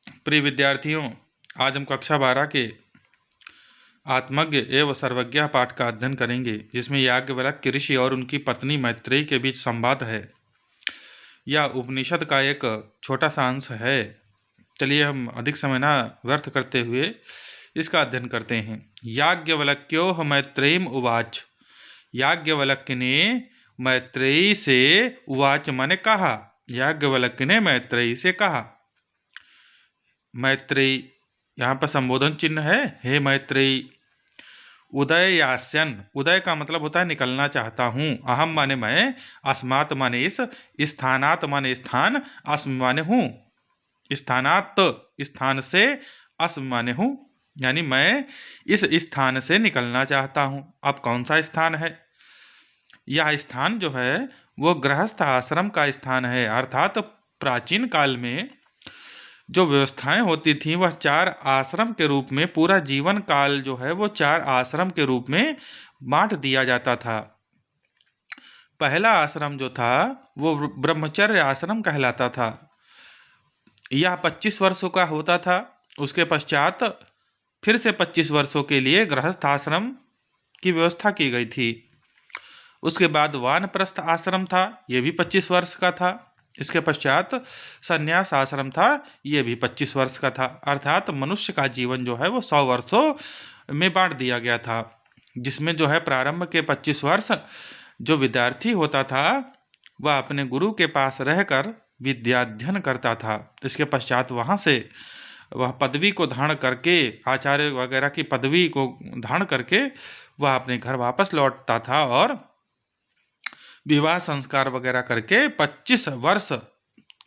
प्रिय विद्यार्थियों, आज हम कक्षा 12 के आत्मज्ञ एवं सर्वज्ञ पाठ का अध्ययन करेंगे, जिसमें याज्ञवल्क्य ऋषि और उनकी पत्नी मैत्रेयी के बीच संवाद है। यह उपनिषद का एक छोटा सा अंश है। चलिए हम अधिक समय न व्यर्थ करते हुए इसका अध्ययन करते हैं। याज्ञवल्क्यो मैत्रेयीम उवाच। याज्ञवल्क्य ने मैत्रेयी से उवाच माने कहा। याज्ञवल्क्य ने मैत्रेयी से कहा। मैत्रेयी, यहाँ पर संबोधन चिन्ह है, हे मैत्रेयी। उदय यास्यन, उदय का मतलब होता है निकलना चाहता हूँ। अहम माने मैं, अस्मात् माने इस, स्थानात् माने स्थान, अस्म माने हूँ। स्थानात् स्थान से, अस्म माने हूँ, यानी मैं इस स्थान से निकलना चाहता हूँ। अब कौन सा स्थान है? यह स्थान जो है वो गृहस्थ आश्रम का स्थान है। अर्थात प्राचीन काल में जो व्यवस्थाएं होती थी वह 4 आश्रम के रूप में, पूरा जीवन काल जो है वो 4 आश्रम के रूप में बांट दिया जाता था। पहला आश्रम जो था वो ब्रह्मचर्य आश्रम कहलाता था। यह 25 वर्षों का होता था। उसके पश्चात फिर से 25 वर्षों के लिए गृहस्थ आश्रम की व्यवस्था की गई थी। उसके बाद वानप्रस्थ आश्रम था, ये भी 25 वर्ष का था। इसके पश्चात संन्यास आश्रम था, ये भी 25 वर्ष का था। अर्थात मनुष्य का जीवन जो है वो 100 वर्षों में बांट दिया गया था, जिसमें जो है प्रारंभ के 25 वर्ष जो विद्यार्थी होता था वह अपने गुरु के पास रहकर विद्याध्ययन करता था। इसके पश्चात वहाँ से वह पदवी को धारण करके, आचार्य वगैरह की पदवी को धारण करके वह अपने घर वापस लौटता था और विवाह संस्कार वगैरह करके 25 वर्ष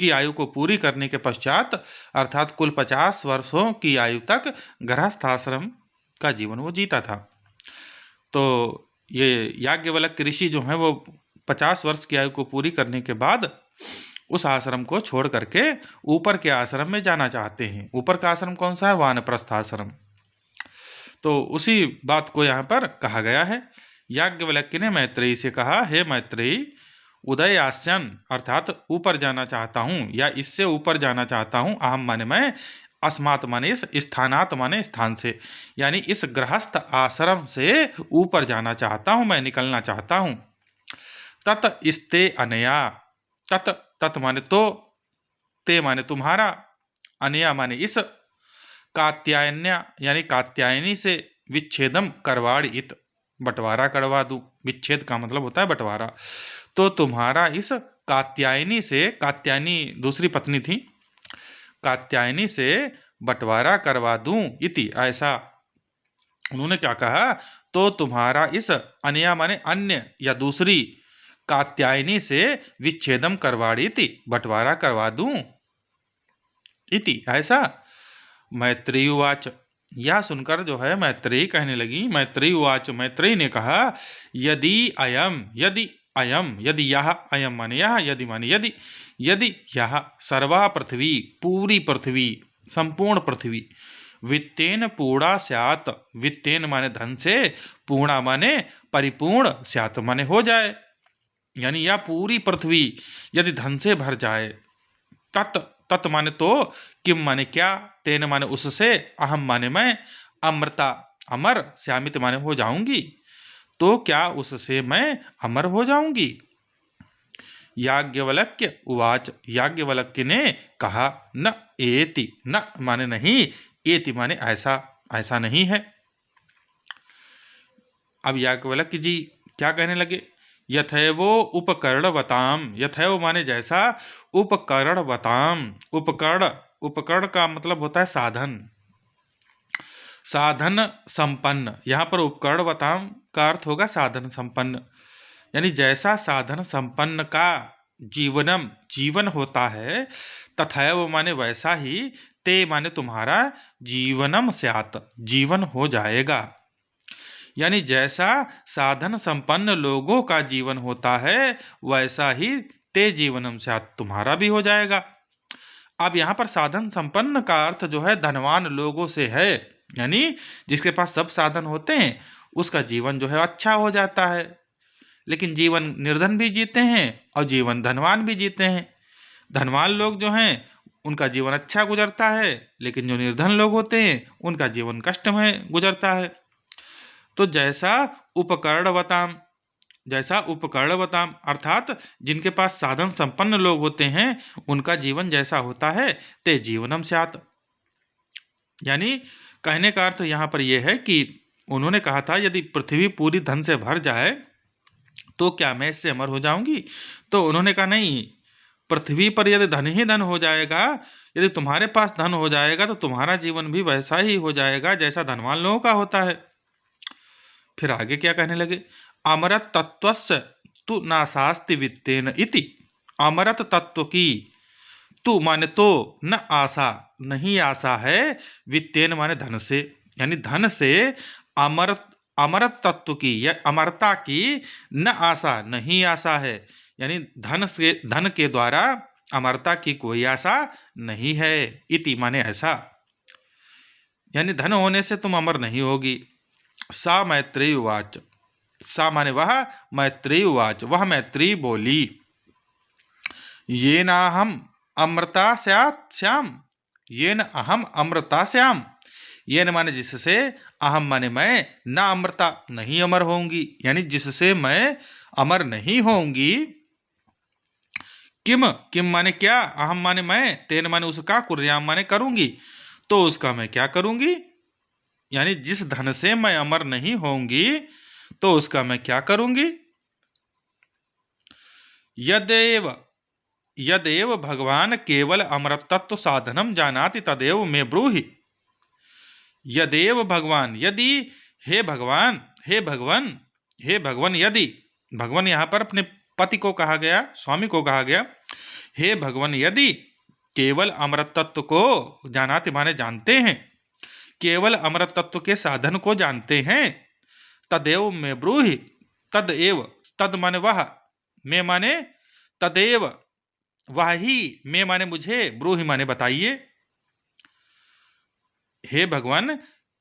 की आयु को पूरी करने के पश्चात, अर्थात कुल 50 वर्षों की आयु तक गृहस्थ आश्रम का जीवन वो जीता था। तो ये याज्ञवल्क्य ऋषि जो हैं वो 50 वर्ष की आयु को पूरी करने के बाद उस आश्रम को छोड़ करके ऊपर के आश्रम में जाना चाहते हैं। ऊपर का आश्रम कौन सा है? वानप्रस्थ आश्रम। तो उसी बात को यहाँ पर कहा गया है। याज्ञवल्क्य ने मैत्रेयी से कहा, हे मैत्रेयी, उदय आस्यन अर्थात ऊपर जाना चाहता हूँ या इससे ऊपर जाना चाहता हूँ। अहम माने मैं, अस्मात् माने इस, स्थानात् माने स्थान से, यानी इस गृहस्थ आश्रम से ऊपर जाना चाहता हूँ, मैं निकलना चाहता हूँ। तत इसते अनया, तत तत माने तो, ते माने तुम्हारा, अनया माने इस, कात्यायन्या यानी कात्यायनी से, विच्छेदम करवाड़ित बंटवारा करवा दूं। विच्छेद का मतलब होता है बंटवारा। तो तुम्हारा इस कात्यायनी से, कात्यायनी दूसरी पत्नी थी, कात्यायनी से बंटवारा करवा दूं। इति, ऐसा उन्होंने क्या कहा? तो तुम्हारा इस, अन्या माने अन्य या दूसरी, कात्यायनी से विच्छेदम करवाड़िति बंटवारा करवा दूं। इति, ऐसा। मैत्रेयी उवाच, यह सुनकर जो है मैत्रेयी कहने लगी। मैत्रेयी उवाच, मैत्रेयी ने कहा, यदि अयम, यदि अयम, यदि यह, अयम माने यह, यदि माने यदि, यदि यह सर्वा पृथ्वी, पूरी पृथ्वी, संपूर्ण पृथ्वी, वित्तेन पूर्णा स्यात्, वित्तेन माने धन से, पूर्णा माने परिपूर्ण, स्यात् माने हो जाए, यानी यह पूरी पृथ्वी यदि धन से भर जाए। तत्, तत् माने तो, किम माने क्या, तेन माने उससे, अहम माने मैं, अमृता अमर, श्यामित माने हो जाऊंगी, तो क्या उससे मैं अमर हो जाऊंगी? याज्ञवल्क्य उवाच, याज्ञवल्क्य ने कहा, न एति, न माने नहीं, एति माने ऐसा, ऐसा नहीं है। अब याज्ञवल्क्य जी क्या कहने लगे? यथैवो उपकरणवताम, यथैव माने जैसा, उपकरणवताम, उपकरण, उपकरण का मतलब होता है साधन, साधन संपन्न। यहाँ पर उपकरणवताम का अर्थ होगा साधन संपन्न, यानी जैसा साधन संपन्न का जीवनम, जीवन होता है, तथैव माने वैसा ही, ते माने तुम्हारा, जीवनम स्यात्, जीवन हो जाएगा। यानी जैसा साधन संपन्न लोगों का जीवन होता है वैसा ही ते जीवनम स्यात्, तुम्हारा भी हो जाएगा। अब यहाँ पर साधन संपन्न का अर्थ जो है धनवान लोगों से है, यानी जिसके पास सब साधन होते हैं उसका जीवन जो है अच्छा हो जाता है। लेकिन जीवन निर्धन भी जीते हैं और जीवन धनवान भी जीते हैं। धनवान लोग जो हैं उनका जीवन अच्छा गुजरता है, लेकिन जो निर्धन लोग होते हैं उनका जीवन कष्ट में गुजरता है। तो जैसा उपकरण बताम अर्थात जिनके पास साधन संपन्न लोग होते हैं उनका जीवन जैसा होता है ते जीवनम स्यात्। यानी कहने का अर्थ यहाँ पर यह है कि उन्होंने कहा था यदि पृथ्वी पूरी धन से भर जाए तो क्या मैं इससे अमर हो जाऊंगी? तो उन्होंने कहा नहीं, पृथ्वी पर यदि धन ही धन हो जाएगा, यदि तुम्हारे पास धन हो जाएगा तो तुम्हारा जीवन भी वैसा ही हो जाएगा जैसा धनवान लोगों का होता है। फिर आगे क्या कहने लगे, अमरत तत्वस्य तु नासास्ति वित्तेन इति। अमरत तत्व की तु माने तो, न आशा नहीं आशा है, वित्तेन माने धन से, यानी धन से अमरत अमरत तत्व की या अमरता की न आशा नहीं आशा है, यानी धन के द्वारा अमरता की कोई आशा नहीं है। इति माने ऐसा, यानी धन होने से तुम अमर नहीं होगी। सा मैत्रेयी उवाच, सा माने वह, मैत्रेयी उवाच वह मैत्री बोली, ये नाहम अमृता श्याम, ये न अहम अमृता श्याम, ये न माने जिससे, अहम माने मैं, ना अमृता नहीं अमर होंगी, यानी जिससे मैं अमर नहीं होंगी। किम किम माने क्या, अहम माने मैं, तेन माने उसका, कुर्याम माने करूंगी, तो उसका मैं क्या करूंगी, यानी जिस धन से मैं अमर नहीं होंगी तो उसका मैं क्या करूंगी। यदेव यदेव भगवान केवल अमरतत्व साधनम जानाति तदेव मे ब्रूहि। यदेव भगवान, यदि, हे भगवान, हे भगवान, हे भगवान, यदि, भगवान यहाँ पर अपने पति को कहा गया, स्वामी को कहा गया, हे भगवान यदि केवल अमृत तत्व को जानाति माने जानते हैं, केवल अमृत तत्व के साधन को जानते हैं, तदेव में ब्रूहि, तदेव, तद माने वह, मैं माने तदेव, वह ही, मैं माने मुझे, ब्रूहि माने बताइए। हे भगवान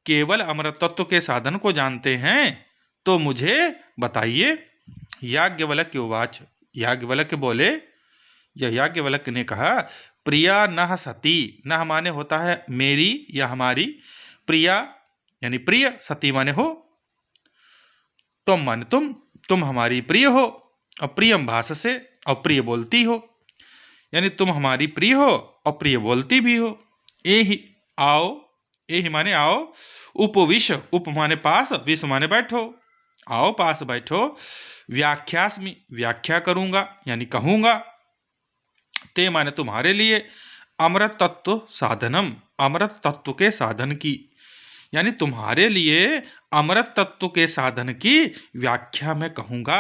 केवल अमृत तत्व के साधन को जानते हैं तो मुझे बताइए। याज्ञवल्क्य उवाच, याज्ञवल्क्य बोले, या याज्ञवल्क्य ने कहा, प्रिया नह सती, नह माने होता है मेरी या हमारी, प्रिया यानी प्रिय, सती माने हो, तुम माने तुम हमारी प्रिय हो, अप्रियम भाष से अप्रिय बोलती हो, यानी तुम हमारी प्रिय हो और प्रिय बोलती भी हो। ए ही आओ, ए ही माने आओ, उपविश, उप माने पास, विष माने बैठो, आओ पास बैठो, व्याख्यास्मि व्याख्या करूंगा यानी कहूंगा, ते माने तुम्हारे लिए, अमृत तत्व साधनम अमृत तत्व के साधन की, यानी तुम्हारे लिए अमृत तत्व के साधन की व्याख्या मैं कहूंगा।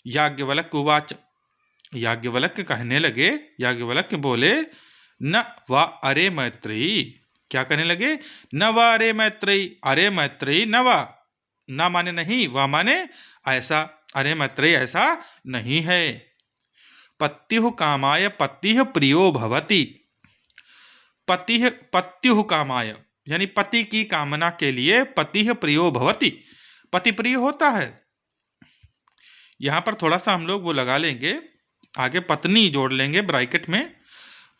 याज्ञवल्क्य उवाच, याज्ञवल्क्य कहने लगे, याज्ञवल्क्य बोले, न वा अरे मैत्रेयी, क्या कहने लगे, न वा अरे मैत्रेयी, अरे मैत्रेयी न वा, न माने नहीं, वा माने ऐसा, अरे मैत्रेयी ऐसा नहीं है। पत्युः कामाय पतिः प्रियो भवति, पत्युः कामाय यानी पति की कामना के लिए पतिः प्रियो भवति, पति प्रिय होता है। यहां पर थोड़ा सा हम लोग वो लगा लेंगे, आगे पत्नी जोड़ लेंगे ब्रैकेट में,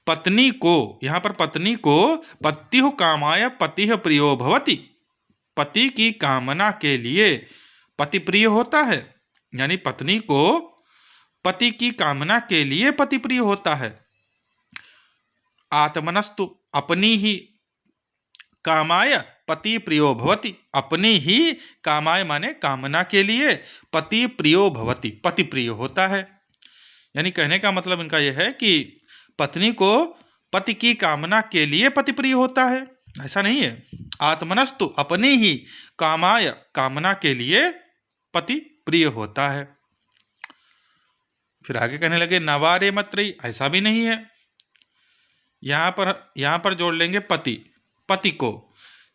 पत्नी को, यहां पर पत्नी को पत्युः कामाय पतिः प्रियो भवति, पति की कामना के लिए पति प्रिय होता है, यानी पत्नी को पति की कामना के लिए पति प्रिय होता है। आत्मनस्तु अपनी ही, कामाय पति प्रियो भवति, अपनी ही, कामाय माने कामना के लिए, पति प्रियो भवति पति प्रिय होता है। यानी कहने का मतलब इनका यह है कि पत्नी को पति की कामना के लिए पति प्रिय होता है, ऐसा नहीं है। आत्मनस्तु अपनी ही, कामाय कामना के लिए पति प्रिय होता है। फिर आगे कहने लगे, नवारे मैत्रेयी ऐसा भी नहीं है। यहां पर जोड़ लेंगे पति, पति को,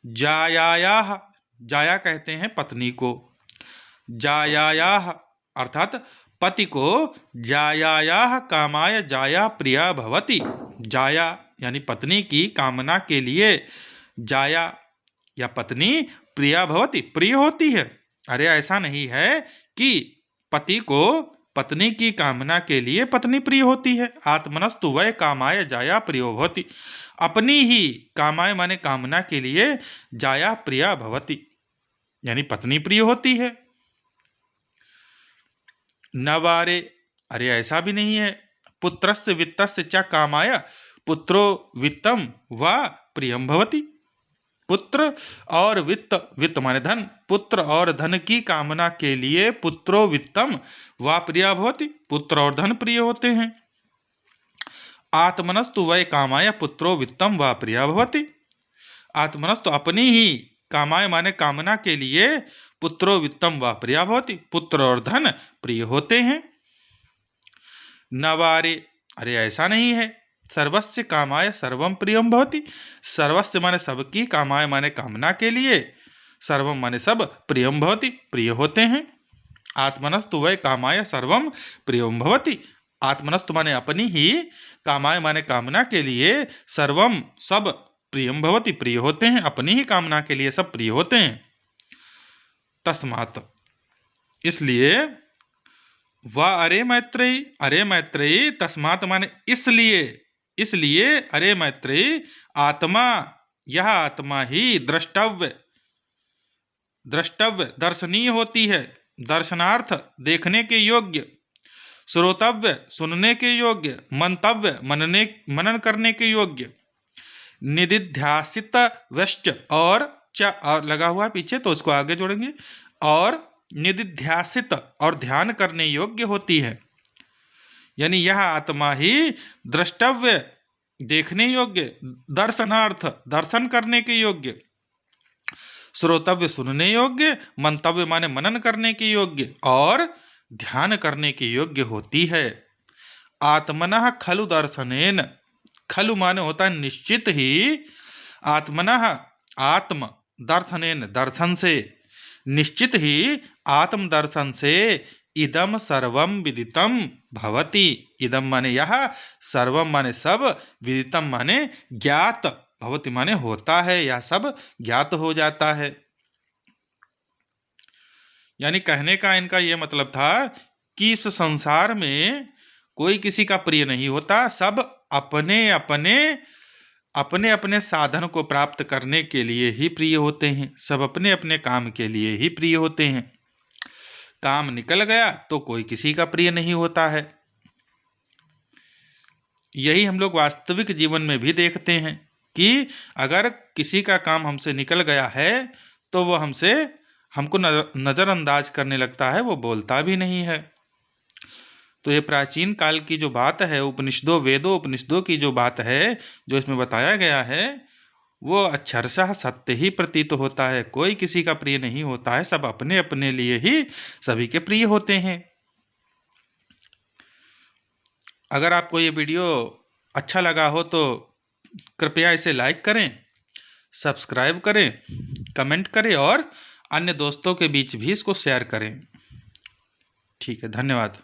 जायायाह, जाया कहते हैं पत्नी को, जायायाह अर्थात पति को, जायायाह कामाय जाया प्रिया भवति, जाया यानी पत्नी की कामना के लिए जाया या पत्नी प्रिया भवति प्रिय होती है। अरे ऐसा नहीं है कि पति को पत्नी की कामना के लिए पत्नी प्रिय होती है। आत्मनस्तु वै कामाय जाया प्रियो भवति। अपनी ही कामाय माने कामना के लिए जाया प्रिया भवति, यानी पत्नी प्रिय होती है। न वारे, अरे ऐसा भी नहीं है। पुत्रस्य वित्तस्य च कामाय पुत्रो वित्तम व प्रियम भवति। पुत्र और वित्त, वित्त माने धन, पुत्र और धन की कामना के लिए पुत्रो वित्तम व प्रिया भवति, पुत्र और धन प्रिय होते हैं। आत्मनस्तु वै कामाय पुत्रो वित्तम व प्रिया भवति। आत्मनस्तु अपनी ही कामाय माने कामना के लिए पुत्रो वित्तम व प्रिया भवति, पुत्र और धन प्रिय होते हैं। नवारे, अरे ऐसा नहीं है। सर्वस्य कामाय सर्वम प्रियम भवति। सर्वस्य माने सबकी, कामाय माने कामना के लिए, सर्वम माने सब, प्रियम भवति प्रिय होते हैं। आत्मनस्तु वै कामाय सर्वम प्रियम भवति। आत्मनस्तु माने अपनी ही, कामाय माने कामना के लिए, सर्वम सब, प्रियम भवति प्रिय होते हैं। अपनी ही कामना के लिए सब प्रिय होते हैं। तस्मात्, इसलिए, वा अरे मैत्रेयी, अरे मैत्रेयी, तस्मात् माने इसलिए, इसलिए अरे मैत्रेयी, आत्मा, यह आत्मा ही द्रष्टव्य, द्रष्टव्य दर्शनीय होती है, दर्शनार्थ देखने के योग्य, श्रोतव्य सुनने के योग्य, मंतव्य मनन करने के योग्य, निदिध्यासित व्यश्च और लगा हुआ पीछे तो उसको आगे जोड़ेंगे, और निदिध्यासित और ध्यान करने योग्य होती है। यानी यह आत्मा ही द्रष्टव्य देखने योग्य, दर्शनार्थ दर्शन करने के योग्य, श्रोतव्य सुनने योग्य, मंतव्य माने मनन करने के योग्य, और ध्यान करने के योग्य होती है। आत्मनः खलु दर्शनेन, खलु माने होता है निश्चित ही, आत्मनः आत्म, दर्शनेन दर्शन से, निश्चित ही आत्म दर्शन से, इदम सर्वम विदितम भवति। इदम माने यह, सर्वम माने सब, विदितम माने ज्ञात, भवति माने होता है, यह सब ज्ञात हो जाता है। यानी कहने का इनका यह मतलब था कि इस संसार में कोई किसी का प्रिय नहीं होता, सब अपने अपने अपने अपने साधन को प्राप्त करने के लिए ही प्रिय होते हैं, सब अपने अपने काम के लिए ही प्रिय होते हैं। काम निकल गया तो कोई किसी का प्रिय नहीं होता है। यही हम लोग वास्तविक जीवन में भी देखते हैं कि अगर किसी का काम हमसे निकल गया है तो वो हमको नज़रअंदाज करने लगता है, वो बोलता भी नहीं है। तो ये प्राचीन काल की जो बात है, उपनिषदों वेदों उपनिषदों की जो बात है, जो इसमें बताया गया है, वो अक्षरशः सत्य ही प्रतीत होता है। कोई किसी का प्रिय नहीं होता है, सब अपने अपने लिए ही सभी के प्रिय होते हैं। अगर आपको ये वीडियो अच्छा लगा हो तो कृपया इसे लाइक करें, सब्सक्राइब करें, कमेंट करें और अन्य दोस्तों के बीच भी इसको शेयर करें। ठीक है, धन्यवाद।